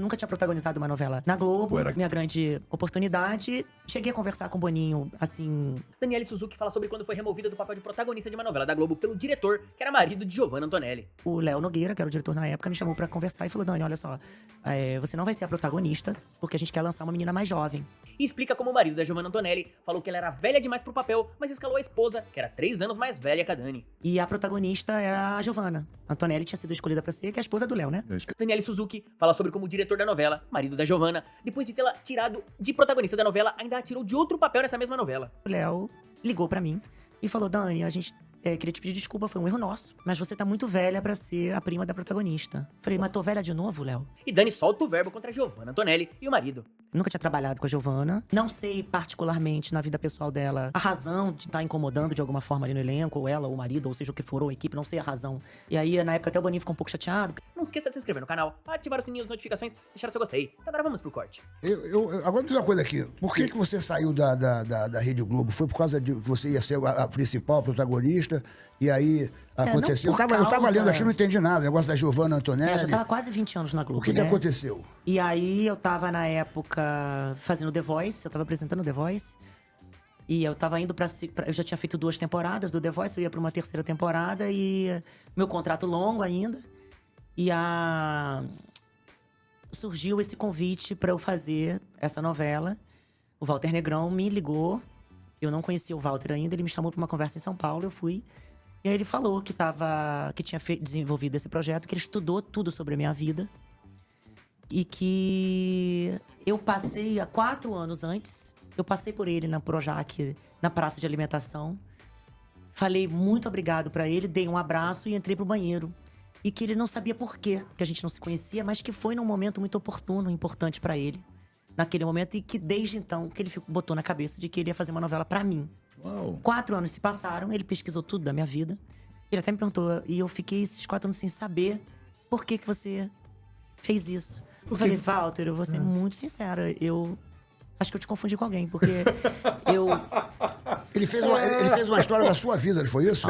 nunca tinha protagonizado uma novela na Globo, minha grande oportunidade. Cheguei a conversar com o Boninho, assim... Daniele Suzuki fala sobre quando foi removida do papel de protagonista de uma novela da Globo pelo diretor, que era marido de Giovanna Antonelli. O Léo Nogueira, que era o diretor na época, me chamou pra conversar e falou: Dani, olha só, você não vai ser a protagonista, porque a gente quer lançar uma menina mais jovem. E explica como o marido da Giovanna Antonelli falou que ela era velha demais pro papel, mas escalou a esposa, que era 3 anos mais velha que a Dani. E a protagonista era a Giovanna. Antonelli tinha sido escolhida pra ser, que é a esposa do Léo, né? Daniele Suzuki fala sobre como o diretor da novela, marido da Giovanna, depois de tê-la tirado de protagonista da novela, ainda a tirou de outro papel nessa mesma novela. O Léo ligou pra mim e falou: Dani, a gente queria te pedir desculpa, foi um erro nosso, mas você tá muito velha pra ser a prima da protagonista. Falei: mas tô velha de novo, Léo? E Dani solta o verbo contra a Giovanna Antonelli e o marido. Nunca tinha trabalhado com a Giovanna. Não sei particularmente na vida pessoal dela a razão de estar incomodando de alguma forma ali no elenco, ou ela, ou o marido, ou seja o que for, ou a equipe, não sei a razão. E aí, na época, até o Boninho ficou um pouco chateado. Não esqueça de se inscrever no canal, ativar o sininho das notificações, deixar o seu gostei. Agora vamos pro corte. Agora me diz uma coisa aqui. Por que você saiu da Rede Globo? Foi por causa de que você ia ser a principal protagonista? E aí aconteceu. Eu tava lendo aqui, não entendi nada. O negócio da Giovanna Antonelli. Eu já tava quase 20 anos na Globo. O que aconteceu? E aí eu tava na época fazendo The Voice, eu tava apresentando The Voice. E eu tava indo eu já tinha feito 2 temporadas do The Voice, eu ia pra uma 3ª temporada e meu contrato longo ainda. E surgiu esse convite pra eu fazer essa novela. O Walter Negrão me ligou. Eu não conhecia o Walter ainda, ele me chamou pra uma conversa em São Paulo, eu fui. E aí ele falou que tinha desenvolvido esse projeto, que ele estudou tudo sobre a minha vida. E que eu passei, há 4 anos antes, eu passei por ele na Projac, na praça de alimentação. Falei muito obrigado pra ele, dei um abraço e entrei pro banheiro. E que ele não sabia por quê, que a gente não se conhecia, mas que foi num momento muito oportuno, importante pra ele. Naquele momento, e que desde então, que ele botou na cabeça de que ele ia fazer uma novela pra mim. Uau. 4 anos se passaram, ele pesquisou tudo da minha vida. Ele até me perguntou, e eu fiquei esses 4 anos sem saber por que você fez isso. Eu falei: Walter, eu vou ser muito sincera, eu acho que eu te confundi com alguém, porque Ele fez uma história da sua vida, não foi isso?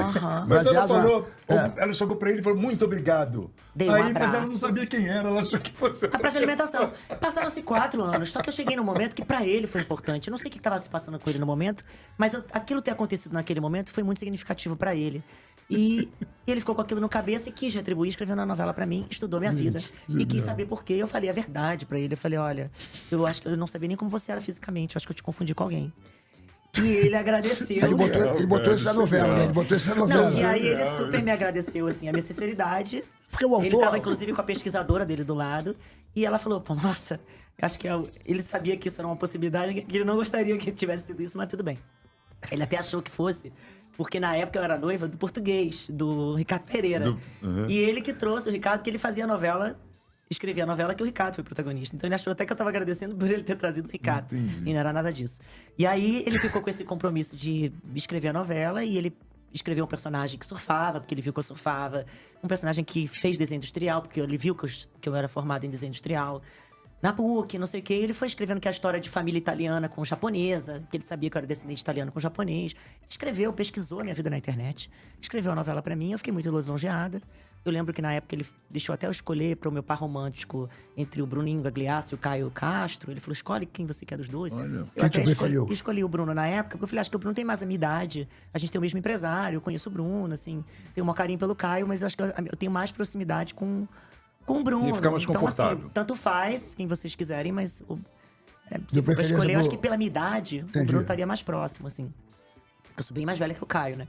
Mas ela falou, ela chegou pra ele e falou: muito obrigado. Dei um Aí, mas abraço. ela não sabia quem era, ela achou que fosse A praça de alimentação. Passaram-se 4 anos, só que eu cheguei num momento que pra ele foi importante. Eu não sei o que estava se passando com ele no momento, mas aquilo ter acontecido naquele momento foi muito significativo pra ele. E ele ficou com aquilo no cabeça e quis retribuir, escrevendo uma novela pra mim, estudou minha vida. E quis saber por quê. Eu falei a verdade pra ele. Eu falei: olha, eu acho que eu não sabia nem como você era fisicamente, eu acho que eu te confundi com alguém. E ele agradeceu. Ele botou isso na novela, né? Ele botou isso na novela. Não, e aí ele super me agradeceu, assim, a minha sinceridade. Porque o autor... Ele tava, inclusive, com a pesquisadora dele do lado. E ela falou: pô, nossa, acho que ele sabia que isso era uma possibilidade, que ele não gostaria que tivesse sido isso, mas tudo bem. Ele até achou que fosse, porque na época eu era noiva do português, do Ricardo Pereira. E ele que trouxe o Ricardo, porque ele fazia a novela, escrevia a novela que o Ricardo foi protagonista. Então ele achou até que eu tava agradecendo por ele ter trazido o Ricardo. E não era nada disso. E aí ele ficou com esse compromisso de escrever a novela e ele escreveu um personagem que surfava, porque ele viu que eu surfava. Um personagem que fez desenho industrial, porque ele viu que eu era formado em desenho industrial. Na PUC, não sei o quê. Ele foi escrevendo que a história de família italiana com japonesa, que ele sabia que eu era descendente italiano com japonês. Ele escreveu, pesquisou a minha vida na internet. Escreveu a novela pra mim, eu fiquei muito lisonjeada. Eu lembro que na época ele deixou até eu escolher para o meu par romântico entre o Bruninho Gagliasso e o Caio Castro. Ele falou: escolhe quem você quer dos dois. Olha. Eu até escolhi o Bruno na época, porque eu falei: acho que o Bruno tem mais a minha idade. A gente tem o mesmo empresário, eu conheço o Bruno, assim. Tenho um maior carinho pelo Caio, mas eu acho que eu tenho mais proximidade com o Bruno. E ficar mais então, confortável. assim, tanto faz, quem vocês quiserem, mas se De for pra preferência escolher, eu acho pro- que pela minha idade, Entendi. o Bruno estaria mais próximo, assim. Porque eu sou bem mais velha que o Caio, né?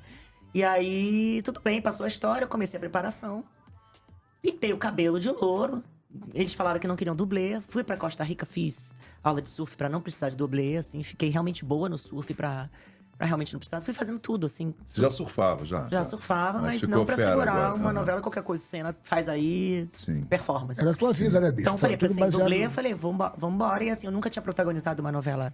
E aí, tudo bem, passou a história, eu comecei a preparação. Pintei o cabelo de louro. Eles falaram que não queriam dublê. Fui pra Costa Rica, fiz aula de surf pra não precisar de dublê, assim. Fiquei realmente boa no surf pra realmente não precisar. Fui fazendo tudo, assim. Você já surfava, já? Já surfava, mas ficou não pra fera segurar agora. uma novela, qualquer coisa. Cena, faz aí, Sim. performance. Era a tua vida, né, bicho? Então eu falei, Tudo pensei em baseado- dublê, eu falei, vambora. E assim, eu nunca tinha protagonizado uma novela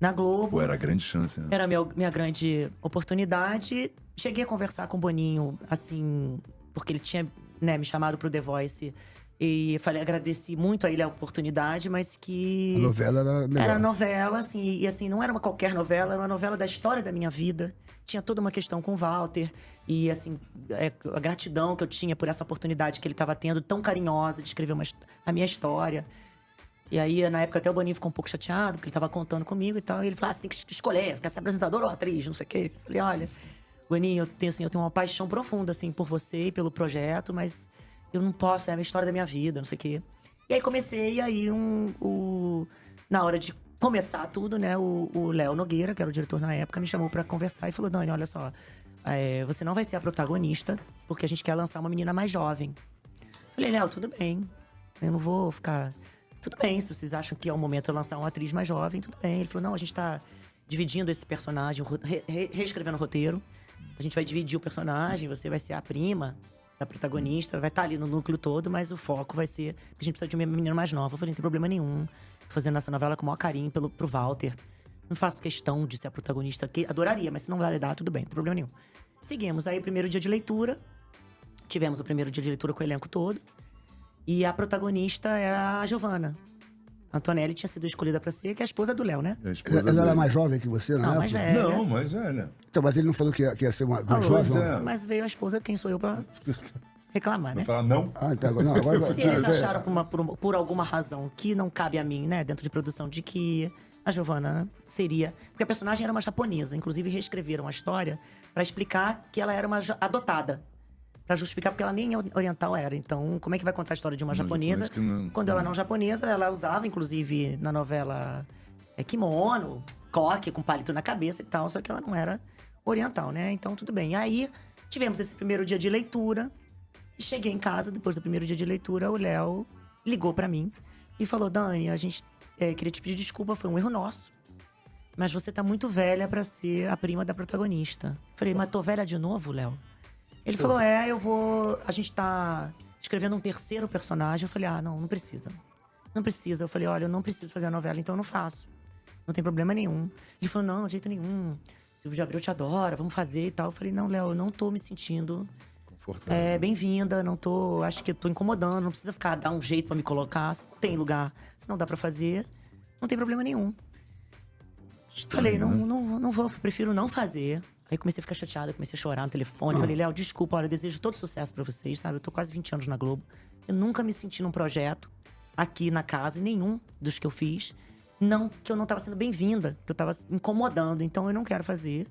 na Globo. Pô, era a grande chance, né? Era minha grande oportunidade. Cheguei a conversar com o Boninho, assim, porque ele tinha, né, me chamado pro The Voice. E falei, agradeci muito a ele a oportunidade, mas que... A novela era melhor. Era novela, assim, e assim, não era uma qualquer novela, era uma novela da história da minha vida. Tinha toda uma questão com o Walter. E, assim, a gratidão que eu tinha por essa oportunidade que ele estava tendo, tão carinhosa, de escrever a minha história. E aí, na época, até o Boninho ficou um pouco chateado, porque ele tava contando comigo e tal. E ele falou, você tem que escolher, você quer ser apresentador ou atriz, não sei o quê. Eu falei, olha, Boninho, eu tenho uma paixão profunda, assim, por você e pelo projeto, mas eu não posso, é a história da minha vida, não sei o quê. E aí comecei, aí na hora de começar tudo, né, o Léo Nogueira, que era o diretor na época, me chamou pra conversar e falou, Dani, olha só, você não vai ser a protagonista, porque a gente quer lançar uma menina mais jovem. Falei, Léo, tudo bem, eu não vou ficar... Tudo bem, se vocês acham que é o momento de lançar uma atriz mais jovem, tudo bem. Ele falou, não, a gente tá dividindo esse personagem, reescrevendo o roteiro. A gente vai dividir o personagem, você vai ser a prima da protagonista, vai estar ali no núcleo todo, mas o foco vai ser... Porque a gente precisa de uma menina mais nova. Eu falei, não tem problema nenhum. Tô fazendo essa novela com o maior carinho pro Walter. Não faço questão de ser a protagonista, que adoraria, mas se não vai dar, tudo bem, não tem problema nenhum. Seguimos, aí o primeiro dia de leitura. Tivemos o primeiro dia de leitura com o elenco todo. E a protagonista era a Giovana. A Antonelli tinha sido escolhida pra ser, que é a esposa do Léo, né? Ela era mais jovem que você, Não, mais velha. Não, mais velha. Então, mas ele não falou que ia ser mais Falou, jovem? é. mas veio a esposa, quem sou eu pra reclamar, né? Vai falar não? Ah, então agora... Se eles acharam por alguma razão que não cabe a mim, né, dentro de produção, de que a Giovana seria... Porque a personagem era uma japonesa, inclusive reescreveram a história pra explicar que ela era uma adotada. Pra justificar, porque ela nem oriental era. Então, como é que vai contar a história de uma japonesa? Quando ela não japonesa, ela usava, inclusive, na novela kimono, coque, com palito na cabeça e tal. Só que ela não era oriental, né? Então, tudo bem. Aí, tivemos esse primeiro dia de leitura. E cheguei em casa, depois do primeiro dia de leitura, o Léo ligou pra mim e falou, Dani, a gente queria te pedir desculpa, foi um erro nosso. Mas você tá muito velha pra ser a prima da protagonista. Falei, mas tô velha de novo, Léo? Ele falou, a gente tá escrevendo um terceiro personagem. Eu falei, não precisa. Não precisa. Eu falei, olha, eu não preciso fazer a novela, então eu não faço. Não tem problema nenhum. Ele falou, não, de jeito nenhum. Silvio de Abreu te adora, vamos fazer e tal. Eu falei, não, Léo, eu não tô me sentindo bem-vinda, não tô... Acho que eu tô incomodando, não precisa dar um jeito pra me colocar. Se tem lugar, se não dá pra fazer, não tem problema nenhum. Falei, não vou, prefiro não fazer. Aí comecei a ficar chateada, comecei a chorar no telefone. Falei, Léo, desculpa, olha, eu desejo todo sucesso pra vocês, sabe? Eu tô quase 20 anos na Globo. Eu nunca me senti num projeto aqui na casa, em nenhum dos que eu fiz. Que eu não tava sendo bem-vinda, que eu tava incomodando. Então eu não quero fazer.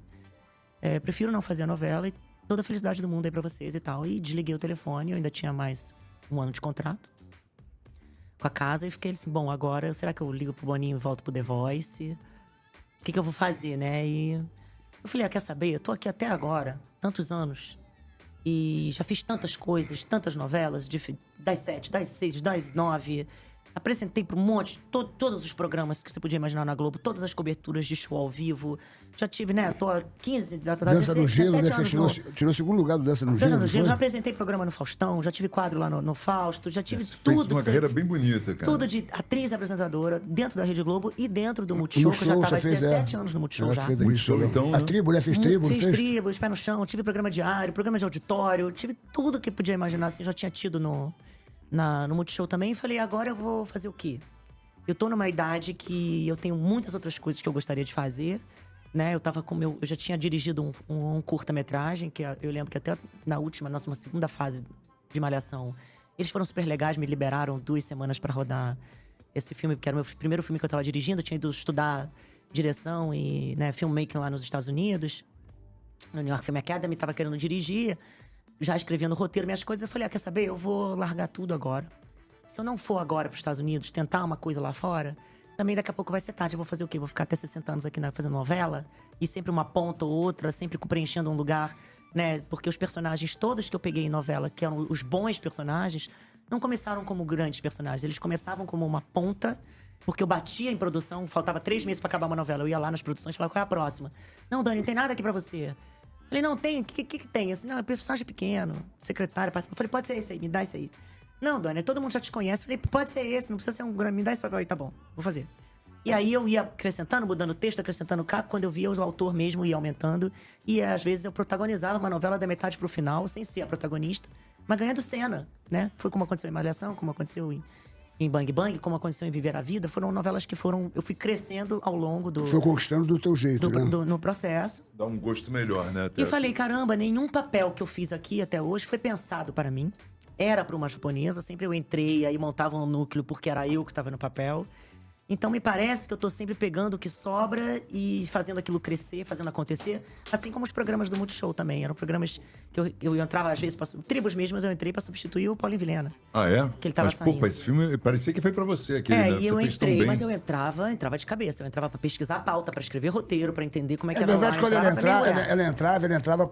Prefiro não fazer a novela e toda a felicidade do mundo aí pra vocês e tal. E desliguei o telefone, eu ainda tinha mais um ano de contrato com a casa. E fiquei assim, bom, agora, será que eu ligo pro Boninho e volto pro The Voice? O que eu vou fazer, né? E... eu falei, quer saber? Eu tô aqui até agora, tantos anos. E já fiz tantas coisas, tantas novelas, das 7, das 6, das 9. Apresentei para um monte, todos os programas que você podia imaginar na Globo, todas as coberturas de show ao vivo. Já tive, né? Tô há 15, Dança no Gelo, né? Você tirou o segundo lugar do Dança no Gelo. Dança no Gelo, já apresentei programa no Faustão, já tive quadro lá no Fausto, já tive tudo. Fez uma carreira bem bonita, cara. Tudo de atriz e apresentadora, dentro da Rede Globo e dentro do Multishow, que eu já tava há 17 anos no Multishow já. Multishow, então, a tribo, né? Fez tribo, Fiz tribos, pé no chão, tive programa diário, programa de auditório, tive tudo que podia imaginar, assim, já tinha tido no Multishow também. E falei, agora eu vou fazer o quê? Eu tô numa idade que eu tenho muitas outras coisas que eu gostaria de fazer, né? Eu já tinha dirigido um curta-metragem, que eu lembro que até nossa segunda fase de Malhação, eles foram super legais, me liberaram 2 semanas pra rodar esse filme, porque era o meu primeiro filme que eu tava dirigindo. Eu tinha ido estudar direção e, né, filmmaking lá nos Estados Unidos, no New York Film Academy, tava querendo dirigir, já escrevendo roteiro, minhas coisas. Eu falei, quer saber? Eu vou largar tudo agora. Se eu não for agora pros Estados Unidos tentar uma coisa lá fora, também daqui a pouco vai ser tarde. Eu vou fazer o quê? Vou ficar até 60 anos aqui fazendo novela? E sempre uma ponta ou outra, sempre preenchendo um lugar, né? Porque os personagens todos que eu peguei em novela, que eram os bons personagens, não começaram como grandes personagens. Eles começavam como uma ponta, porque eu batia em produção, faltava 3 meses pra acabar uma novela. Eu ia lá nas produções e falava, qual é a próxima? Não, Dani, não tem nada aqui pra você. Falei, não, tem, o que tem? Assim, não, é personagem pequeno, secretária, participa. Falei, pode ser esse aí, me dá esse aí. Não, Dani, todo mundo já te conhece. Falei, pode ser esse, não precisa ser um grande. Me dá esse papel aí, tá bom, vou fazer. E aí eu ia acrescentando, mudando texto, acrescentando caco. Quando eu via, o autor mesmo ia aumentando. E às vezes eu protagonizava uma novela da metade pro final, sem ser a protagonista, mas ganhando cena, né? Foi como aconteceu em Malhação, como aconteceu em Bang Bang, como aconteceu em Viver a Vida. Foram novelas que eu fui crescendo ao longo do... Foi conquistando do teu jeito, né? No processo. Dá um gosto melhor, né? E falei, caramba, nenhum papel que eu fiz aqui até hoje foi pensado para mim. era pra uma japonesa, sempre eu entrei, aí montava um núcleo porque era eu que tava no papel. Então me parece que eu tô sempre pegando o que sobra e fazendo aquilo crescer, fazendo acontecer. Assim como os programas do Multishow também. Eram programas que eu entrava às vezes, Tribos mesmo, mas eu entrei pra substituir o Paulinho Vilhena. Ah, é? Que ele tava Mas, saindo. pô, esse filme parecia que foi pra você, aquele, né? E Você eu fez tão entrei, bem. mas eu entrava de cabeça. Eu entrava pra pesquisar a pauta, pra escrever roteiro, pra entender como é que É era verdade, lá. quando ela pra mergulhar. entrava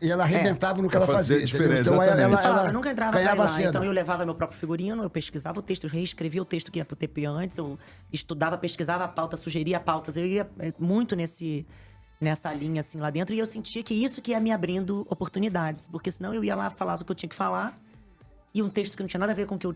e ela arrebentava no que Pra ela fazer a fazia, entendeu? diferença, Então exatamente. Eu falava, ela eu nunca entrava pra ir ganhava a lá, cena. então eu levava meu próprio figurino, eu pesquisava o texto, eu reescrevia o texto que ia pro TP antes, eu estudava, pesquisava a pauta, sugeria pautas, eu ia muito nessa linha, assim, lá dentro, e eu sentia que isso que ia me abrindo oportunidades, porque senão eu ia lá falar o que eu tinha que falar, e um texto que não tinha nada a ver com o que eu,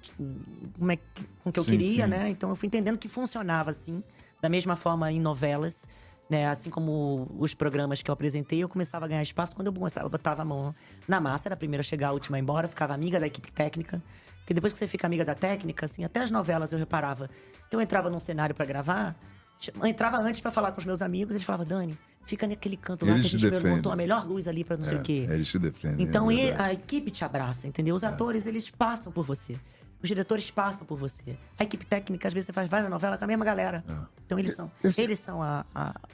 com o que eu Sim, queria, sim. né? Então eu fui entendendo que funcionava assim, da mesma forma em novelas, né? Assim como os programas que eu apresentei, eu começava a ganhar espaço quando eu botava a mão na massa, era a primeira a chegar, a última a ir embora, ficava amiga da equipe técnica. Porque depois que você fica amiga da técnica, assim, até as novelas eu reparava que eu entrava num cenário pra gravar, eu entrava antes pra falar com os meus amigos, eles falavam, Dani, fica naquele canto lá Eles que a te gente defendem. montou a melhor luz ali pra não sei o quê. Eles te defendem. Então é verdade. a equipe te abraça, entendeu? Os atores, eles passam por você. Os diretores passam por você. A equipe técnica, às vezes, você faz várias novelas com a mesma galera. Então eles são a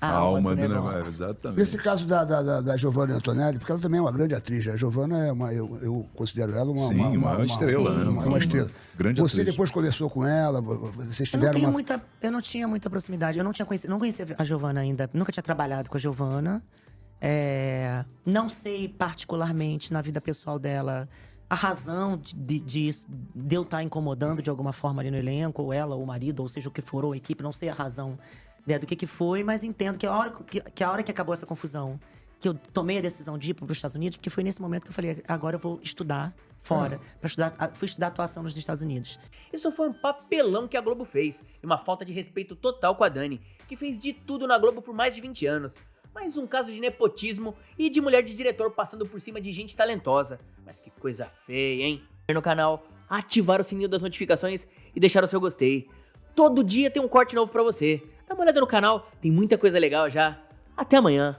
A alma do negócio. negócio, exatamente. Esse caso da Giovanna Antonelli, porque ela também é uma grande atriz. A Giovanna é uma, eu considero ela uma, Sim, uma estrela, né? Uma estrela. Grande Você atriz. depois conversou com ela, vocês Eu não, tiveram uma... eu não tinha muita proximidade. Eu não conhecia a Giovanna ainda. Nunca tinha trabalhado com a Giovanna. Não sei particularmente na vida pessoal dela a razão de eu estar incomodando de alguma forma ali no elenco, ou ela, ou o marido, ou seja o que for, ou a equipe. Não sei a razão, né, do que foi, mas entendo que a hora que acabou essa confusão, que eu tomei a decisão de ir para os Estados Unidos, porque foi nesse momento que eu falei, agora eu vou estudar fora. Fui estudar atuação nos Estados Unidos. Isso foi um papelão que a Globo fez, e uma falta de respeito total com a Dani, que fez de tudo na Globo por mais de 20 anos. Mais um caso de nepotismo e de mulher de diretor passando por cima de gente talentosa. Mas que coisa feia, hein? No canal, ativar o sininho das notificações e deixar o seu gostei. Todo dia tem um corte novo pra você. Dá uma olhada no canal, tem muita coisa legal já. Até amanhã.